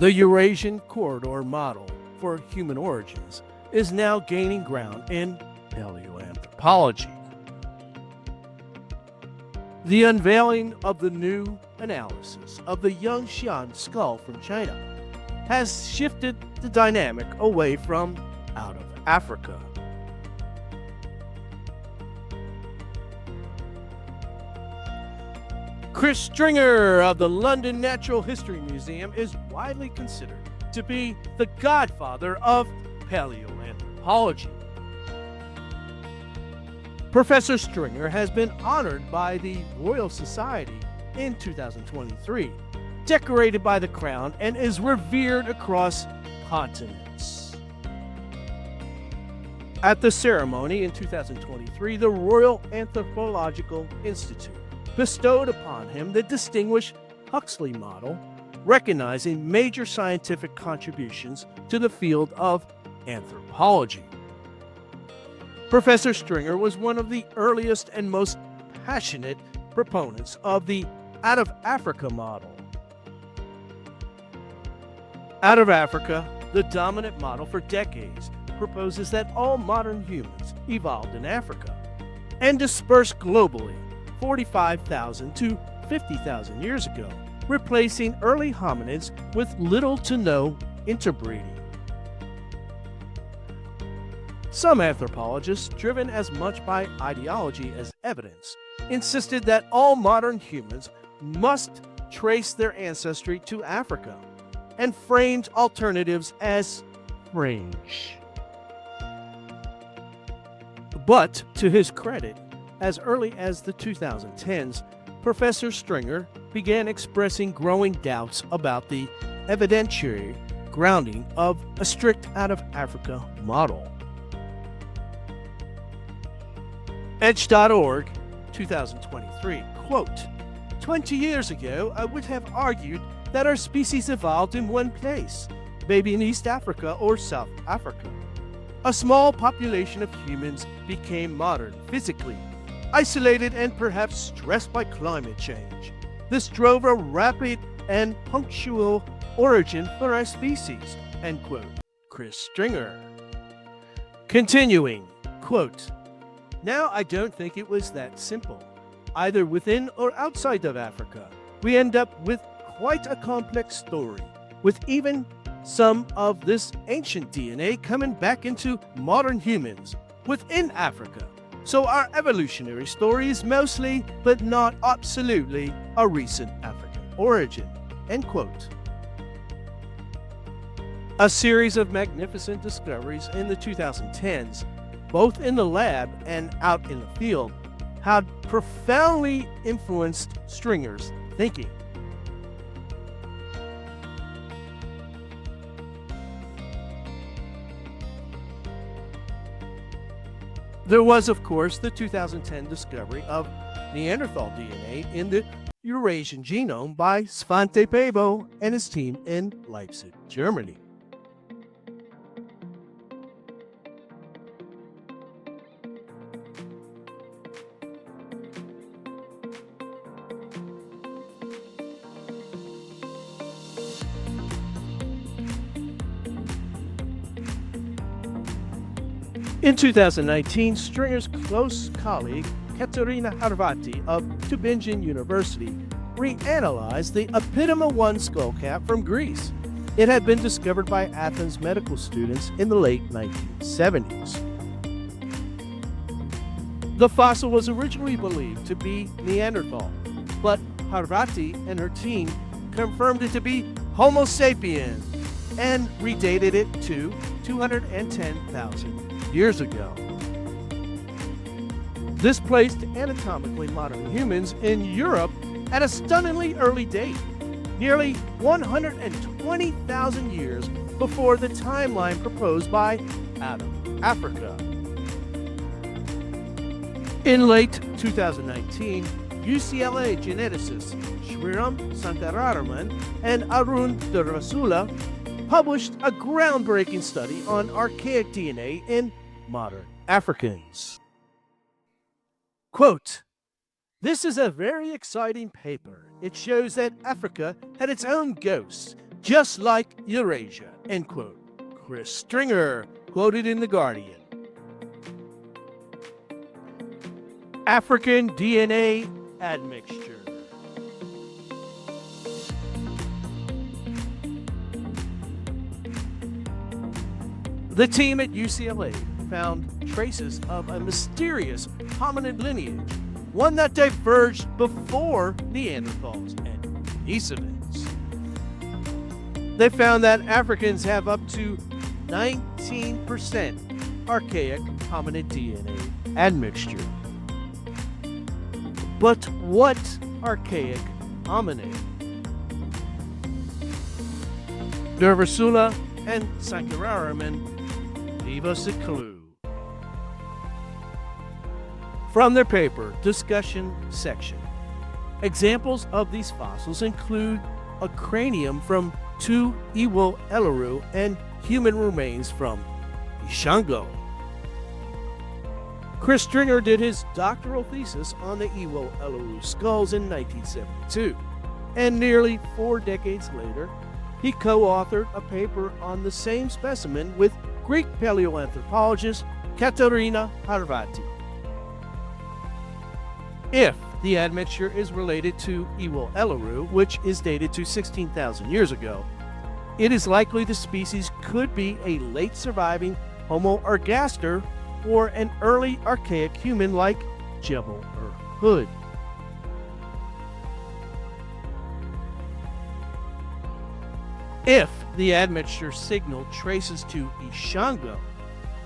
The Eurasian Corridor Model for human origins is now gaining ground in paleoanthropology. The unveiling of the new analysis of the Yunxian Skull from China has shifted the dynamic away from out of Africa. Chris Stringer of the London Natural History Museum is widely considered to be the godfather of paleoanthropology. Professor Stringer has been honored by the Royal Society in 2023, decorated by the Crown, and is revered across continents. At the ceremony in 2023, the Royal Anthropological Institute bestowed upon him the Distinguished Huxley Model, recognizing major scientific contributions to the field of anthropology. Professor Stringer was one of the earliest and most passionate proponents of the Out of Africa model. Out of Africa, the dominant model for decades, proposes that all modern humans evolved in Africa and dispersed globally 45,000 to 50,000 years ago, replacing early hominids with little to no interbreeding. Some anthropologists, driven as much by ideology as evidence, insisted that all modern humans must trace their ancestry to Africa, and framed alternatives as fringe. But, to his credit, as early as the 2010s, Professor Stringer began expressing growing doubts about the evidentiary grounding of a strict out-of-Africa model. Edge.org, 2023, quote, 20 years ago, I would have argued that our species evolved in one place, maybe in East Africa or South Africa. A small population of humans became modern physically, isolated and perhaps stressed by climate change. This drove a rapid and punctual origin for our species, end quote. Chris Stringer. Continuing, quote, now I don't think it was that simple. Either within or outside of Africa, we end up with quite a complex story, with even some of this ancient DNA coming back into modern humans within Africa. So our evolutionary story is mostly, but not absolutely, a recent African origin, end quote. A series of magnificent discoveries in the 2010s, both in the lab and out in the field, had profoundly influenced Stringer's thinking. There was, of course, the 2010 discovery of Neanderthal DNA in the Eurasian genome by Svante Pääbo and his team in Leipzig, Germany. In 2019, Stringer's close colleague, Katerina Harvati of Tübingen University, reanalyzed the Apidima 1 skullcap from Greece. It had been discovered by Athens medical students in the late 1970s. The fossil was originally believed to be Neanderthal, but Harvati and her team confirmed it to be Homo sapiens and redated it to 210,000 years ago. This placed anatomically modern humans in Europe at a stunningly early date, nearly 120,000 years before the timeline proposed by Out of Africa. In late 2019, UCLA geneticists Shriram Sankararaman and Arun Durvasula published a groundbreaking study on archaic DNA in modern Africans. Quote, this is a very exciting paper. It shows that Africa had its own ghosts, just like Eurasia, end quote. Chris Stringer, quoted in The Guardian. African DNA Admixture. The team at UCLA found traces of a mysterious hominid lineage, one that diverged before Neanderthals and Denisovans. They found that Africans have up to 19% archaic hominid DNA admixture. But what archaic hominid? Dervisula and Sankaraman leave us a clue. From their paper, discussion section. Examples of these fossils include a cranium from two Iwo Eleru and human remains from Ishango. Chris Stringer did his doctoral thesis on the Iwo Eleru skulls in 1972, and nearly 4 decades later, he co-authored a paper on the same specimen with Greek paleoanthropologist Katerina Harvati. If the admixture is related to Iwo Eleru, which is dated to 16,000 years ago, it is likely the species could be a late surviving Homo ergaster or an early archaic human like Jebel or Hood. If the admixture signal traces to Ishango,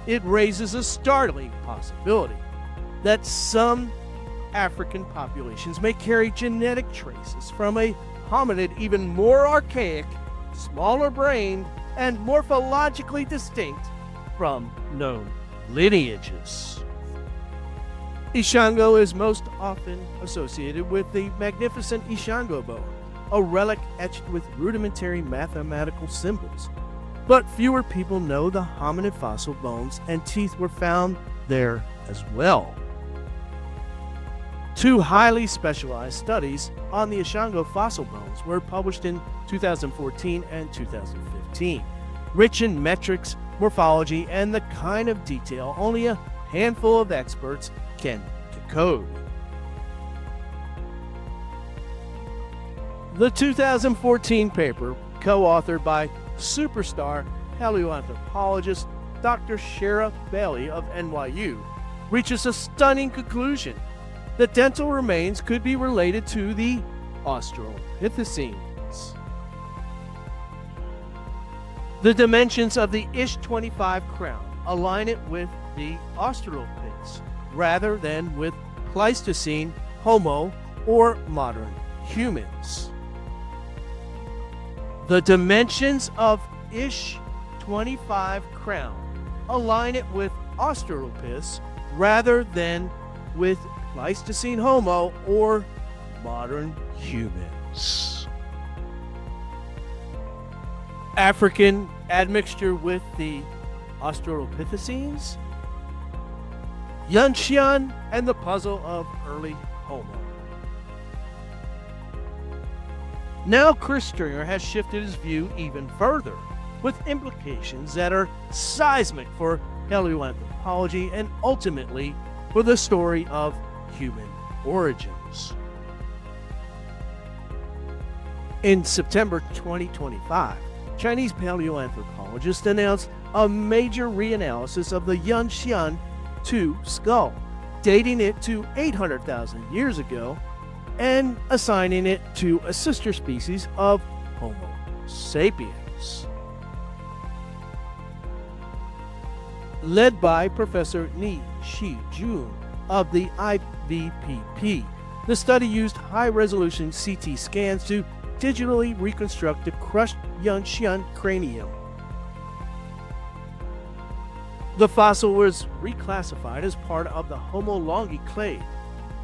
it raises a startling possibility that some African populations may carry genetic traces from a hominid even more archaic, smaller brained, and morphologically distinct from known lineages. Ishango is most often associated with the magnificent Ishango bone, a relic etched with rudimentary mathematical symbols. But fewer people know the hominid fossil bones and teeth were found there as well. 2 highly specialized studies on the Ishango fossil bones were published in 2014 and 2015, rich in metrics, morphology, and the kind of detail only a handful of experts can decode. The 2014 paper, co-authored by superstar paleoanthropologist Dr. Shara Bailey of NYU, reaches a stunning conclusion. The dental remains could be related to the Australopithecines. The dimensions of the Ish-25 crown align it with the Australopiths rather than with Pleistocene Homo or modern humans. The dimensions of Ish-25 crown align it with Australopiths rather than with Pleistocene Homo or modern humans. African admixture with the Australopithecines, Yunxian, and the puzzle of early Homo. Now Chris Stringer has shifted his view even further, with implications that are seismic for paleoanthropology and ultimately for the story of human origins. In September 2025, Chinese paleoanthropologists announced a major reanalysis of the Yunxian skull, dating it to 800,000 years ago and assigning it to a sister species of Homo sapiens. Led by Professor Ni Shijun of the IVPP, the study used high-resolution CT scans to digitally reconstruct the crushed Yunxian cranium. The fossil was reclassified as part of the Homo longi clade,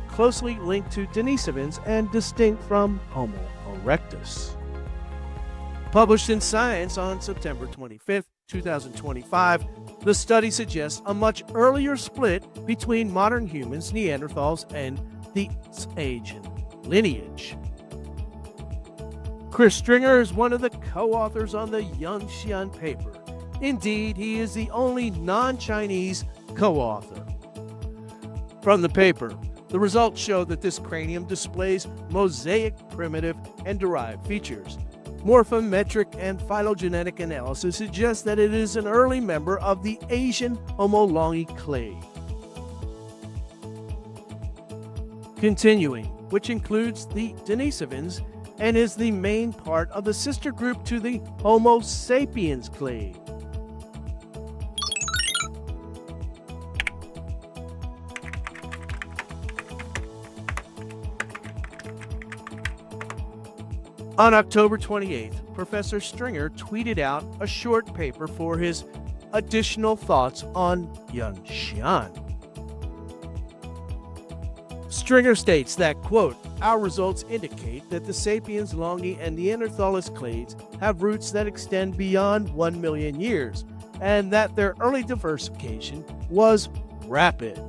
closely linked to Denisovans and distinct from Homo erectus. Published in Science on September 25, 2025, the study suggests a much earlier split between modern humans, Neanderthals, and the Asian lineage. Chris Stringer is one of the co-authors on the Yunxian paper. Indeed, he is the only non-Chinese co-author. From the paper, the results show that this cranium displays mosaic primitive and derived features. Morphometric and phylogenetic analysis suggests that it is an early member of the Asian Homo longi clade. Continuing, which includes the Denisovans and is the main part of the sister group to the Homo sapiens clade. On October 28th, Professor Stringer tweeted out a short paper for his additional thoughts on Yunxian. Stringer states that, quote, "Our results indicate that the sapiens longi and Neanderthalis clades have roots that extend beyond 1 million years, and that their early diversification was rapid."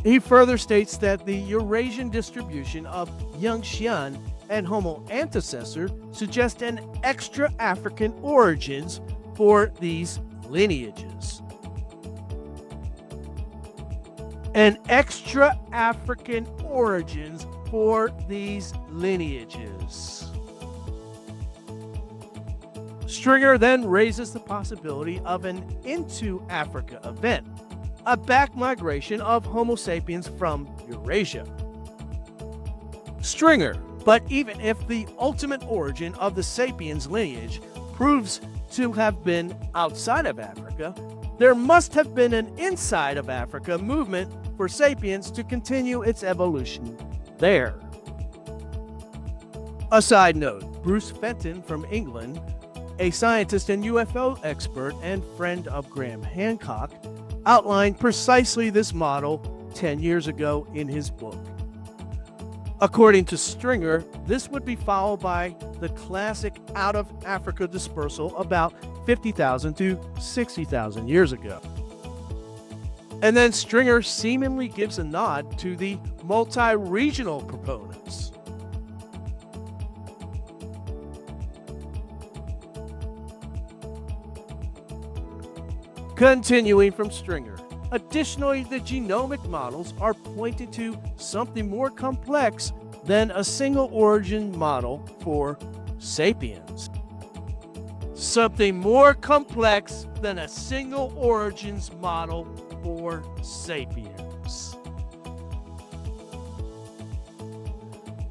He further states that the Eurasian distribution of Yunxian and Homo antecessor suggest an extra-African origins for these lineages. An extra-African origins for these lineages. Stringer then raises the possibility of an into Africa event, a back migration of Homo sapiens from Eurasia. Stringer, but even if the ultimate origin of the sapiens lineage proves to have been outside of Africa, there must have been an inside of Africa movement for sapiens to continue its evolution there. A side note, Bruce Fenton from England, a scientist and UFO expert and friend of Graham Hancock, outlined precisely this model 10 years ago in his book. According to Stringer, this would be followed by the classic out-of-Africa dispersal about 50,000 to 60,000 years ago. And then Stringer seemingly gives a nod to the multi-regional proponents. Continuing from Stringer, additionally, the genomic models are pointing to something more complex than a single origin model for sapiens. Something more complex than a single origins model for sapiens.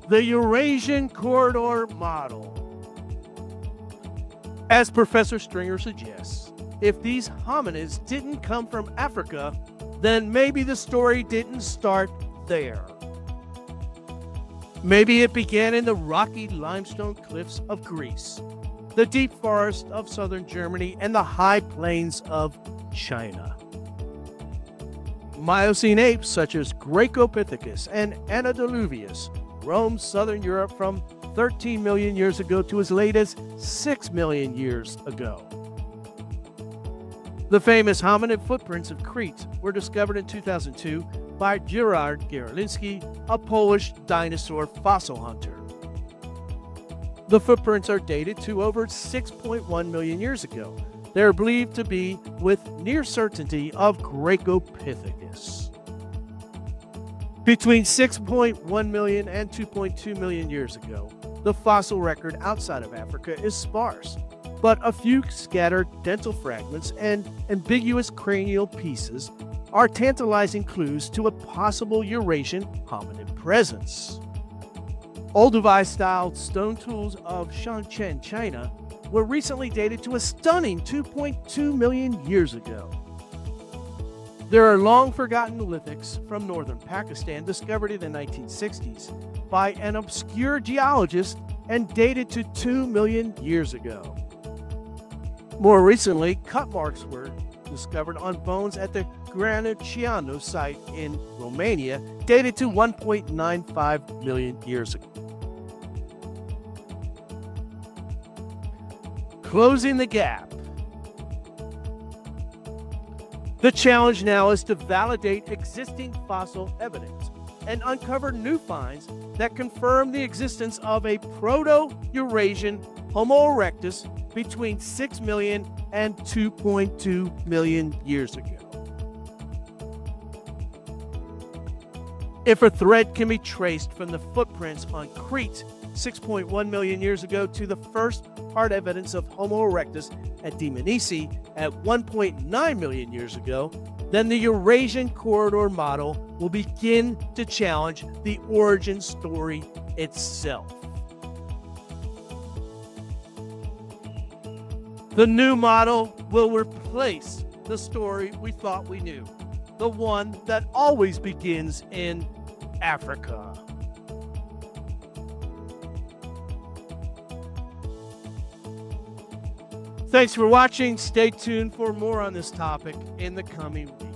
The Eurasian Corridor Model. As Professor Stringer suggests, if these hominids didn't come from Africa, then maybe the story didn't start there. Maybe it began in the rocky limestone cliffs of Greece, the deep forest of southern Germany, and the high plains of China. Miocene apes such as Grecopithecus and Antediluvius roamed southern Europe from 13 million years ago to as late as 6 million years ago. The famous hominid footprints of Crete were discovered in 2002 by Gerard Gerlinski, a Polish dinosaur fossil hunter. The footprints are dated to over 6.1 million years ago. They are believed to be with near certainty of Grecopithecus. Between 6.1 million and 2.2 million years ago, the fossil record outside of Africa is sparse, but a few scattered dental fragments and ambiguous cranial pieces are tantalizing clues to a possible Eurasian hominid presence. Olduvai-style stone tools of Shenzhen, China, were recently dated to a stunning 2.2 million years ago. There are long-forgotten lithics from northern Pakistan discovered in the 1960s by an obscure geologist and dated to 2 million years ago. More recently, cut marks were discovered on bones at the Graniciano site in Romania, dated to 1.95 million years ago. Closing the gap. The challenge now is to validate existing fossil evidence and uncover new finds that confirm the existence of a Proto-Eurasian Homo erectus between 6 million and 2.2 million years ago. If a thread can be traced from the footprints on Crete 6.1 million years ago to the first hard evidence of Homo erectus at Dmanisi at 1.9 million years ago, then the Eurasian Corridor Model will begin to challenge the origin story itself. The new model will replace the story we thought we knew, the one that always begins in Africa. Thanks for watching. Stay tuned for more on this topic in the coming weeks.